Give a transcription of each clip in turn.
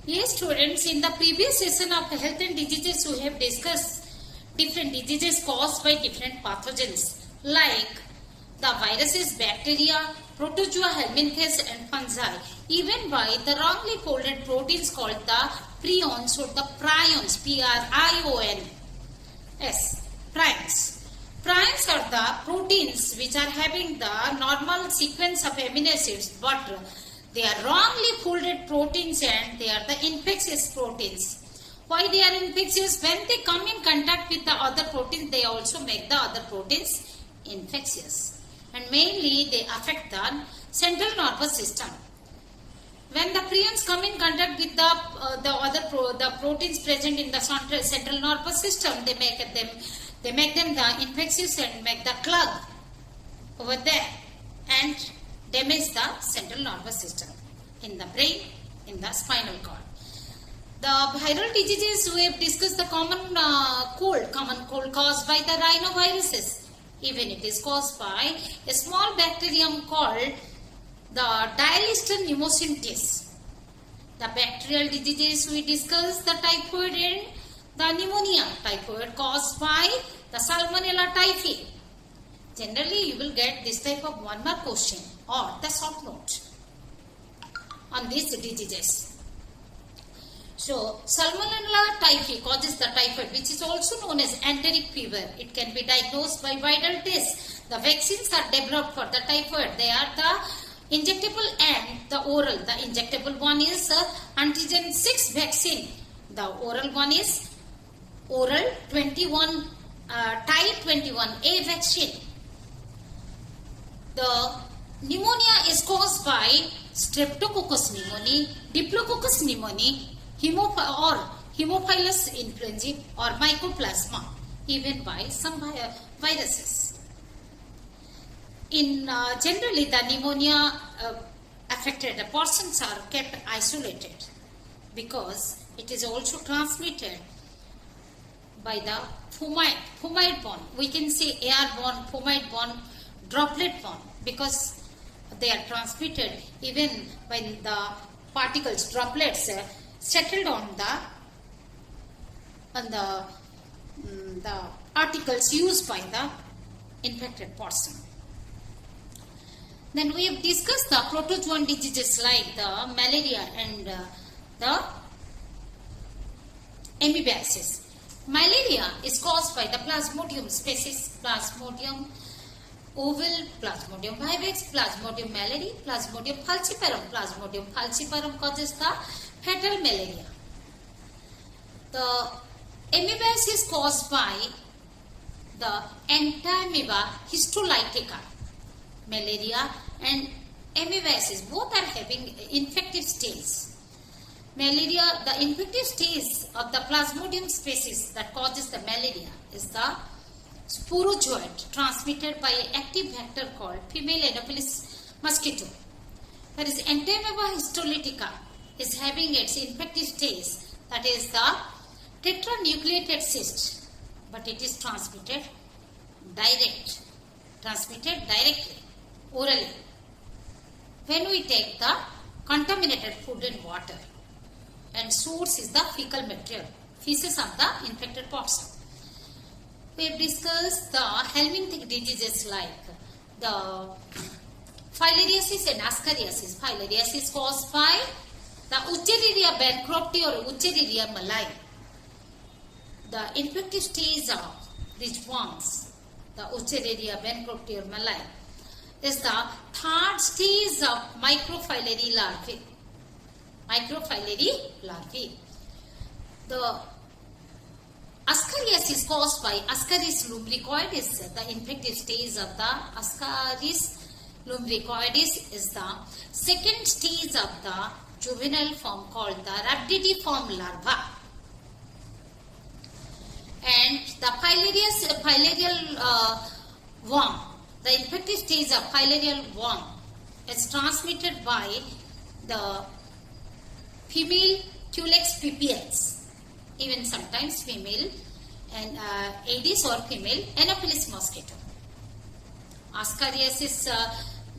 Yes, students, in the previous session of health and diseases, we have discussed different diseases caused by different pathogens like the viruses, bacteria, protozoa, helminths and fungi, even by the wrongly folded proteins called the prions or the prions, P-R-I-O-N-S, prions. Prions are the proteins which are having the normal sequence of amino acids, but they are wrongly folded proteins and they are the infectious proteins. Why they are infectious? When they come in contact with the other proteins, they also make the other proteins infectious. And mainly they affect the central nervous system. When the prions come in contact with the proteins present in the central nervous system, they make them the infectious and make the clog over there and damage the central nervous system in the brain, in the spinal cord. The viral diseases, we have discussed the common cold caused by the rhinoviruses. Even it is caused by a small bacterium called the Dialister pneumocystis. The bacterial diseases, we discussed the typhoid and the pneumonia. Typhoid caused by the Salmonella typhi. Generally, you will get this type of one mark question or the short note on these diseases. So, Salmonella typhi causes the typhoid, which is also known as enteric fever. It can be diagnosed by viral tests. The vaccines are developed for the typhoid. They are the injectable and the oral. The injectable one is antigen 6 vaccine. The oral one is oral 21 type 21A vaccine. The pneumonia is caused by Streptococcus pneumoniae, Diplococcus pneumoniae, Haemophilus influenzae or Mycoplasma, even by some viruses. Generally, the pneumonia affected persons are kept isolated because it is also transmitted by the fumide-borne. We can say airborne, fumide-borne, droplet-borne because they are transmitted even when the particles, droplets settled on the articles used by the infected person. Then we have discussed the protozoan diseases like the malaria and the amoebiasis. Malaria is caused by the Plasmodium species, Plasmodium ovale, Plasmodium vivax, Plasmodium malariae, Plasmodium falciparum. Plasmodium falciparum causes the fatal malaria. The amoebiasis is caused by the Entamoeba histolytica. Malaria and amoebiasis both are having infective stages. Malaria, the infective stage of the Plasmodium species that causes the malaria is the sporozoite transmitted by an active vector called female Anopheles mosquito. Whereas Entamoeba histolytica is having its infective stage, that is the tetranucleated cyst, but it is transmitted directly, orally, when we take the contaminated food and water, and source is the fecal material, feces of the infected person. We have discussed the helminthic diseases like the filariasis and ascariasis. Filariasis caused by the Wuchereria bancrofti or Wuchereria malai. The infective stage of these worms, the Wuchereria bancrofti or malai, is the third stage of microfilary larvae. The Ascariasis caused by Ascaris lumbricoides. The infective stage of the Ascaris lumbricoides is the second stage of the juvenile form called the rhabdidiform larva. And the filarial worm, the infective stage of filarial worm is transmitted by the female Culex pipiens, even sometimes female and Aedes or female Anopheles mosquito. Ascariasis,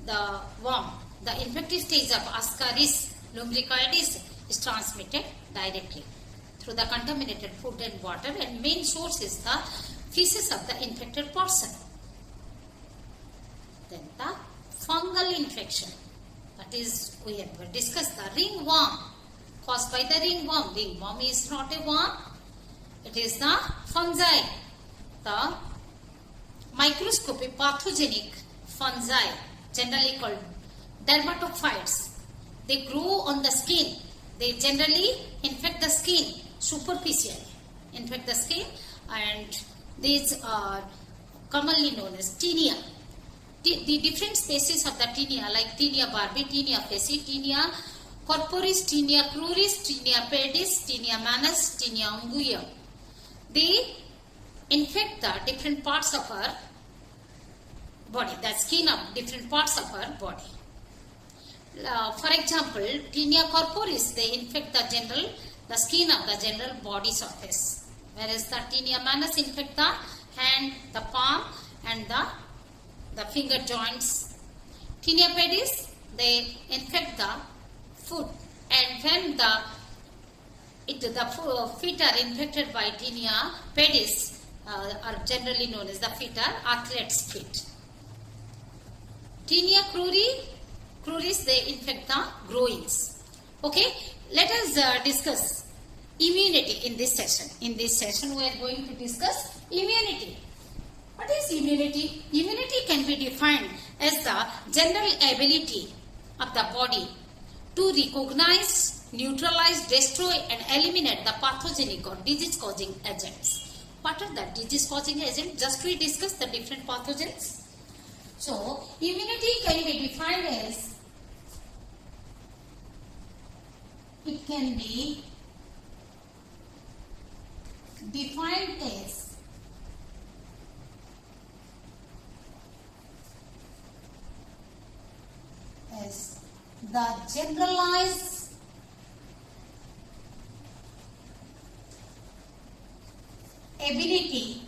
the worm, the infective stage of Ascaris lumbricoides is transmitted directly through the contaminated food and water, and main source is the feces of the infected person. Then the fungal infection, that is, we have discussed the ringworm, caused by the ringworm. Ringworm is not a worm, it is the fungi, the microscopic pathogenic fungi, generally called dermatophytes. They grow on the skin. They generally infect the skin superficially, infect the skin, and these are commonly known as tinea. The different species of the tinea, like Tinea barbae, Tinea facie, Tinea corporis, Tinea cruris, Tinea pedis, Tinea manus, Tinea unguium. They infect the different parts of our body, the skin of different parts of our body. For example, Tinea corporis, they infect the skin of the general body surface, whereas the Tinea manus infect the hand, the palm, and the finger joints. Tinea pedis, they infect the foot, and when the feet are infected by Tinea pedis, are generally known as the feet are athlete's feet. Tinea cruris, they infect the groins. Okay, let us discuss immunity in this session. In this session, we are going to discuss immunity. What is immunity? Immunity can be defined as the general ability of the body to recognize, neutralize, destroy, and eliminate the pathogenic or disease-causing agents. What are the disease-causing agents? Just we discuss the different pathogens. So, immunity can be defined as, it can be defined as the generalized ability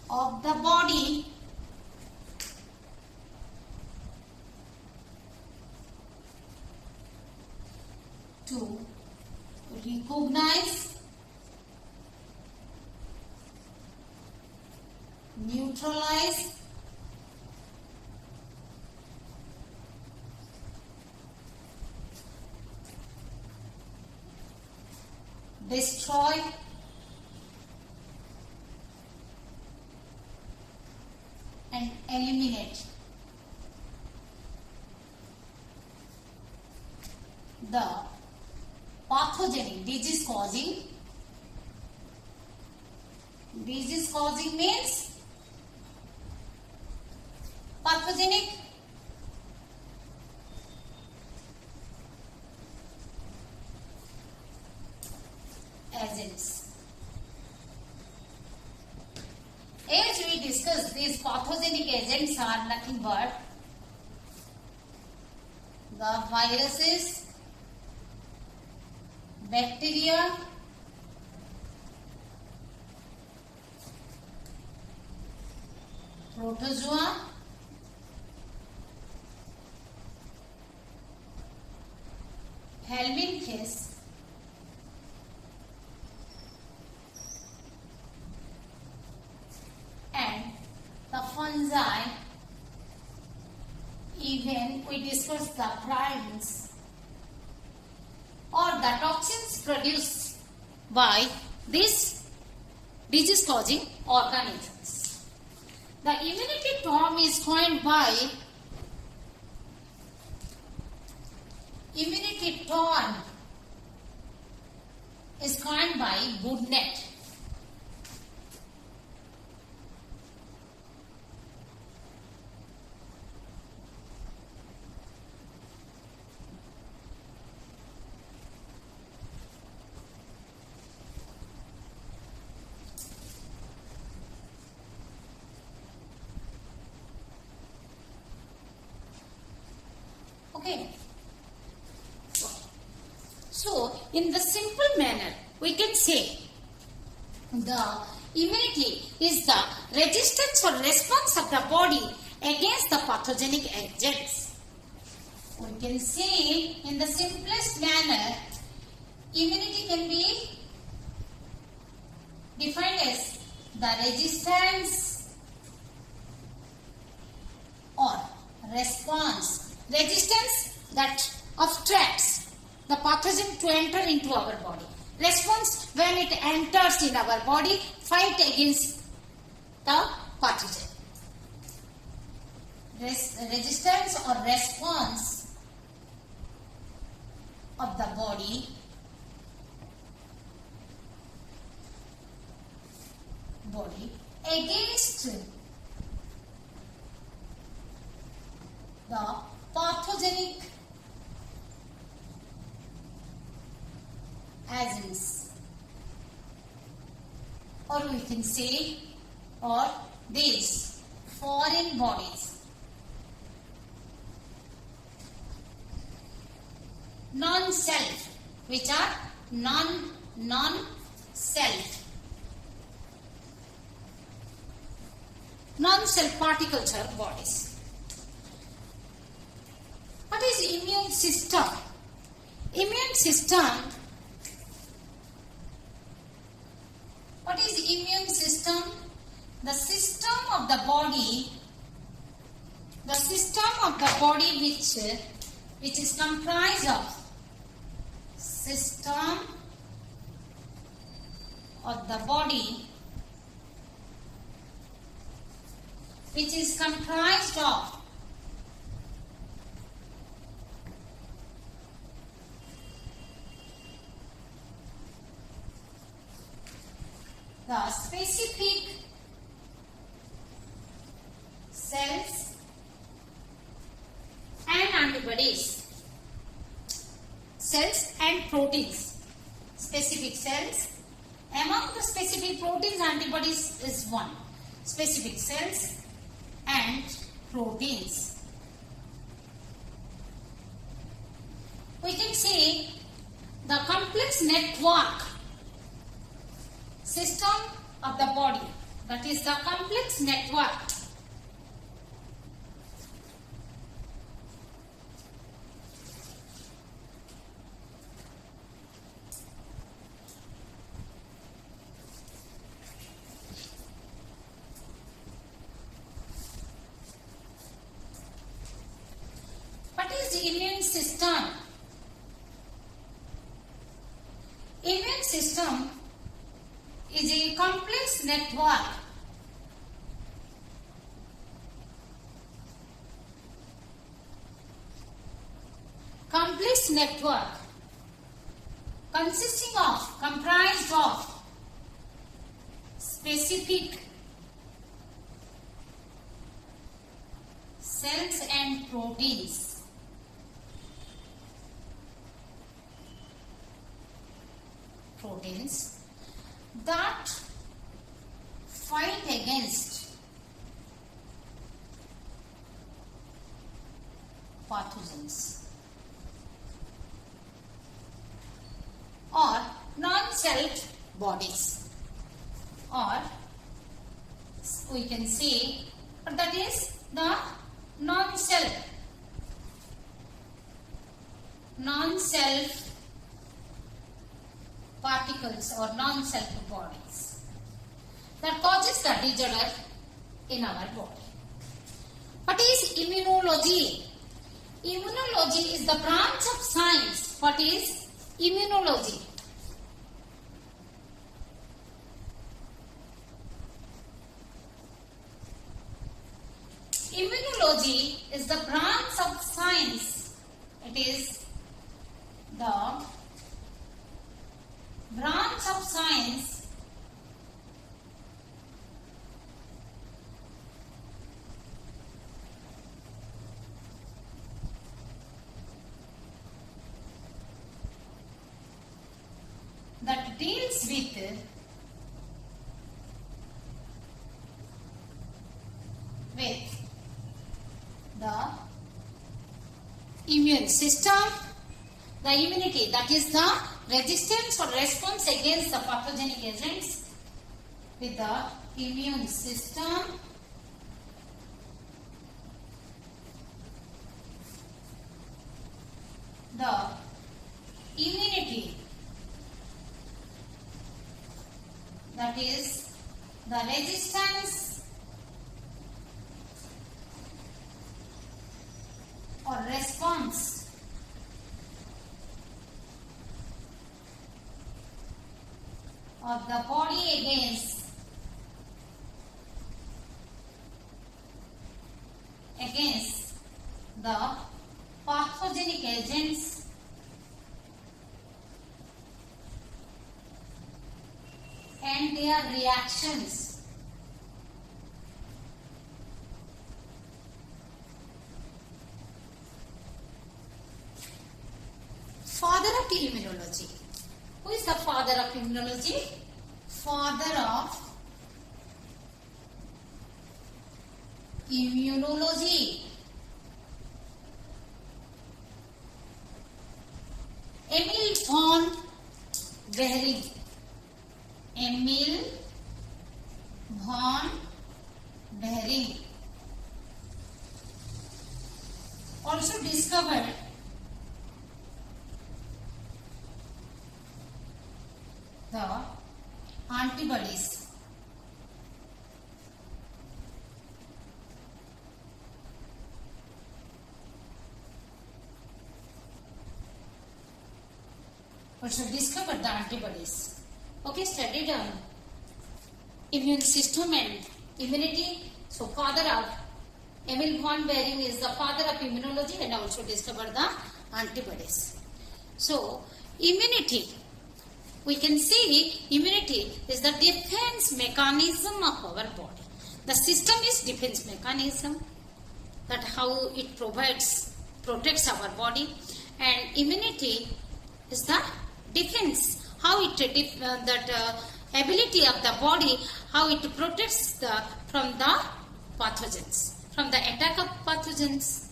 of the body to recognize, neutralize, destroy, and eliminate the pathogenic, disease-causing means pathogenic agents. As we discussed, these pathogenic agents are nothing but the viruses, bacteria, protozoa, helminths, and the fungi. Even we discussed the prions or the toxins produced by these disease-causing organisms. The immunity term is coined by Goodnet. Okay. So, in the simple manner, we can say the immunity is the resistance or response of the body against the pathogenic agents. we can say in the simplest manner, immunity can be defined as the resistance or response. Resistance that obstructs the pathogen to enter into our body. Response when it enters in our body, fight against the pathogen. Resistance or response of the body against the pathogenic agents, or we can say, or these foreign bodies, non-self, which are non-self particles or bodies. What is immune system? Immune system. What is immune system? The system of the body. The system of the body which is comprised of system of the body which is comprised of the specific cells and antibodies. Cells and proteins. Specific cells. Among the specific proteins, antibodies is one. Specific cells and proteins. We can say the complex network system of the body, that is the complex network immune system. Immune system is a complex network comprised of specific cells and proteins. That fight against pathogens or non-self bodies, or we can say that is the non-self particles or non-self bodies that causes the disorder in our body. What is immunology? Immunology is the branch of science. What is immunology? Immunology is the branch of science. It is the branch of science that deals with the immune system, the immunity, that is the resistance or response against the pathogenic agents with the immune system. the immunity, that is the resistance or response of the body against the pathogenic agents and their reactions. Father of immunology. Who is the father of immunology? Father of immunology, Emil von Behring. Emil von Behring also discovered the antibodies. Also discovered the antibodies. Okay, studied immune system and immunity. So father of Emil von Behring is the father of immunology and also discovered the antibodies. So immunity, we can see immunity is the defense mechanism of our body. The system is defense mechanism, that how it protects our body, and immunity is the defense, how it ability of the body, how it protects from the pathogens, from the attack of pathogens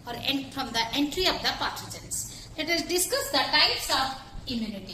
or from the entry of the pathogens. Let us discuss the types of immunity.